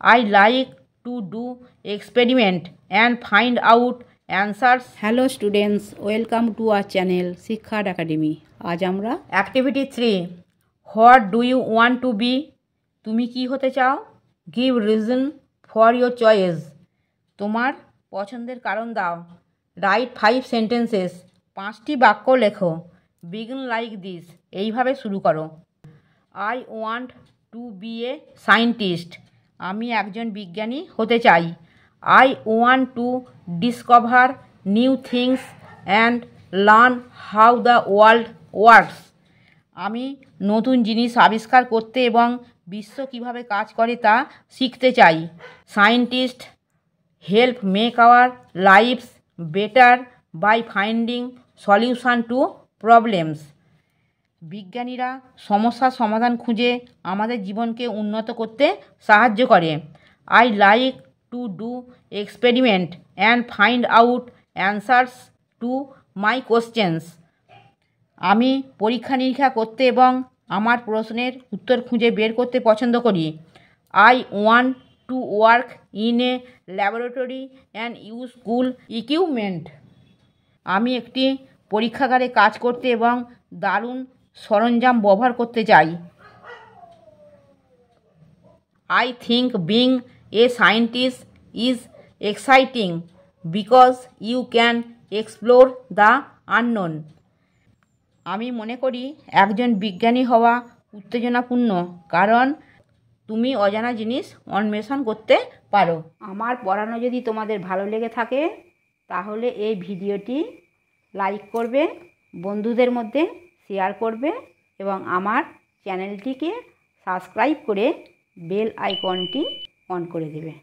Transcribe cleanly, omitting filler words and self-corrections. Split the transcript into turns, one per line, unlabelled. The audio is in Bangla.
I like to do experiment and find out answers.
Hello students, welcome to our channel শিক্ষার একাডেমি। আজ আমরা
Activity 3. What do you want to be? তুমি কি হতে চাও? Give reason for your choice. তোমার পছন্দের কারণ দাও। Write 5 sentences. 5টি বাক্য লেখো। Begin like this. এইভাবে শুরু করো। I want to be a scientist. আমি একজন বিজ্ঞানী হতে চাই। I want to discover new things and learn how the world works. আমি নতুন জিনিস আবিষ্কার করতে এবং বিশ্ব কীভাবে কাজ করে তা শিখতে চাই। Scientist help make our lifes better by finding solution to problems. বিজ্ঞানীরা সমস্যার সমাধান খুঁজে আমাদের জীবনকে উন্নত করতে সাহায্য করে। I like to do experiment and find out answers to my questions. আমি পরীক্ষা নিরীক্ষা করতে এবং আমার প্রশ্নের উত্তর খুঁজে বের করতে পছন্দ করি। I want to work in a laboratory and use school equipment. আমি একটি পরীক্ষাগারে কাজ করতে এবং দারুণ সরঞ্জাম ব্যবহার করতে চাই। I think being a scientist is exciting because you can explore the unknown. আমি মনে করি একজন বিজ্ঞানী হওয়া উত্তেজনাপূর্ণ, কারণ তুমি অজানা জিনিস অন্বেষণ করতে পারো। আমার পড়ানো যদি তোমাদের ভালো লেগে থাকে তাহলে এই ভিডিওটি লাইক করবে, বন্ধুদের মধ্যে শেয়ার করবে এবং আমার চ্যানেলটিকে সাবস্ক্রাইব করে বেল আইকনটি অন করে দেবে।